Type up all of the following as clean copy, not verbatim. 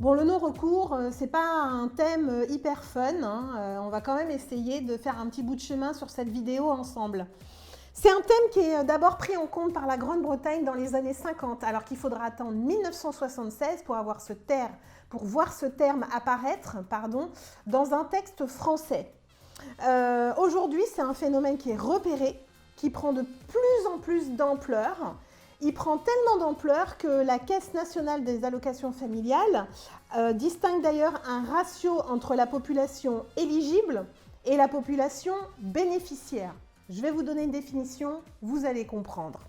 Bon, le non-recours, c'est pas un thème hyper fun, hein. On va quand même essayer de faire un petit bout de chemin sur cette vidéo ensemble. C'est un thème qui est d'abord pris en compte par la Grande-Bretagne dans les années 50, alors qu'il faudra attendre 1976 pour voir ce terme apparaître, dans un texte français. Aujourd'hui, c'est un phénomène qui est repéré, qui prend de plus en plus d'ampleur. Il prend tellement d'ampleur que la Caisse nationale des allocations familiales distingue d'ailleurs un ratio entre la population éligible et la population bénéficiaire. Je vais vous donner une définition, vous allez comprendre.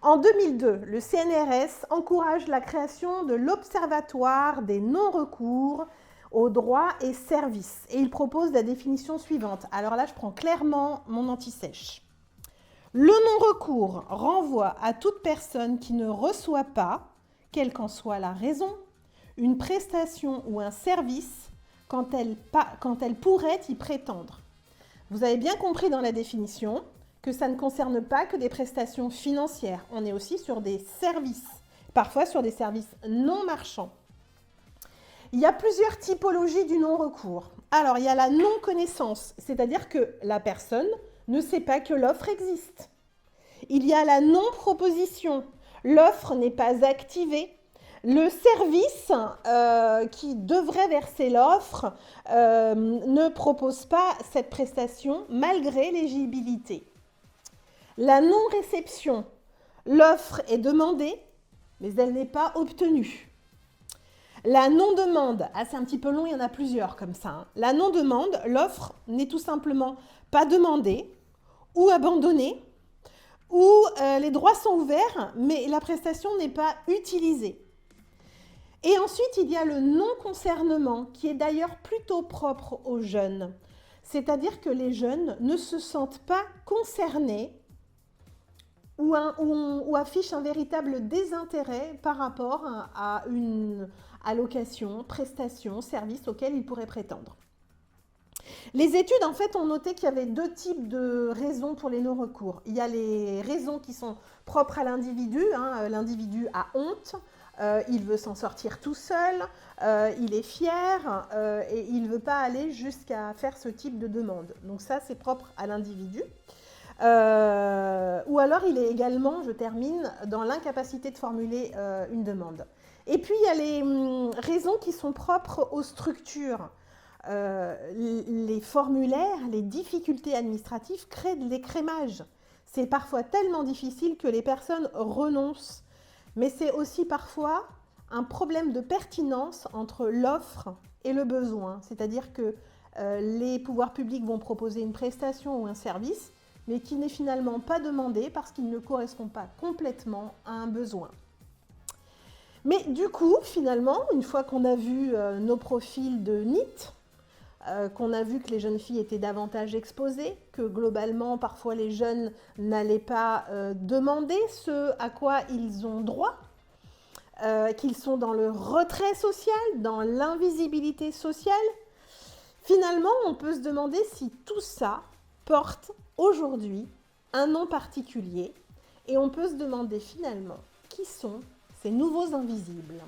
En 2002, le CNRS encourage la création de l'Observatoire des non-recours aux droits et services. Et il propose la définition suivante. Alors là, je prends clairement mon anti-sèche. Le non-recours renvoie à toute personne qui ne reçoit pas, quelle qu'en soit la raison, une prestation ou un service quand elle pourrait y prétendre. Vous avez bien compris dans la définition que ça ne concerne pas que des prestations financières. On est aussi sur des services, parfois sur des services non marchands. Il y a plusieurs typologies du non-recours. Alors, il y a la non-connaissance, c'est-à-dire que la personne ne sait pas que l'offre existe. Il y a la non-proposition. L'offre n'est pas activée. Le service qui devrait verser l'offre ne propose pas cette prestation malgré l'éligibilité. La non-réception. L'offre est demandée, mais elle n'est pas obtenue. La non-demande, c'est un petit peu long, il y en a plusieurs comme ça, hein. La non-demande, l'offre n'est tout simplement pas demandée ou abandonnée, ou les droits sont ouverts, mais la prestation n'est pas utilisée. Et ensuite, il y a le non-concernement, qui est d'ailleurs plutôt propre aux jeunes. C'est-à-dire que les jeunes ne se sentent pas concernés ou affichent un véritable désintérêt par rapport à une allocation, prestation, service auquel ils pourraient prétendre. Les études, en fait, ont noté qu'il y avait deux types de raisons pour les non-recours. Il y a les raisons qui sont propres à l'individu. L'individu a honte, il veut s'en sortir tout seul, il est fier et il ne veut pas aller jusqu'à faire ce type de demande. Donc ça, c'est propre à l'individu. Ou alors, il est également, je termine, dans l'incapacité de formuler une demande. Et puis, il y a les raisons qui sont propres aux structures. Les formulaires, les difficultés administratives créent de l'écrémage. C'est parfois tellement difficile que les personnes renoncent. Mais c'est aussi parfois un problème de pertinence entre l'offre et le besoin. C'est-à-dire que les pouvoirs publics vont proposer une prestation ou un service, mais qui n'est finalement pas demandé parce qu'il ne correspond pas complètement à un besoin. Mais du coup, finalement, une fois qu'on a vu nos profils de NEET, qu'on a vu que les jeunes filles étaient davantage exposées, que globalement, parfois les jeunes n'allaient pas demander ce à quoi ils ont droit, qu'ils sont dans le retrait social, dans l'invisibilité sociale, finalement, on peut se demander si tout ça porte aujourd'hui un nom particulier et on peut se demander finalement qui sont ces nouveaux invisibles.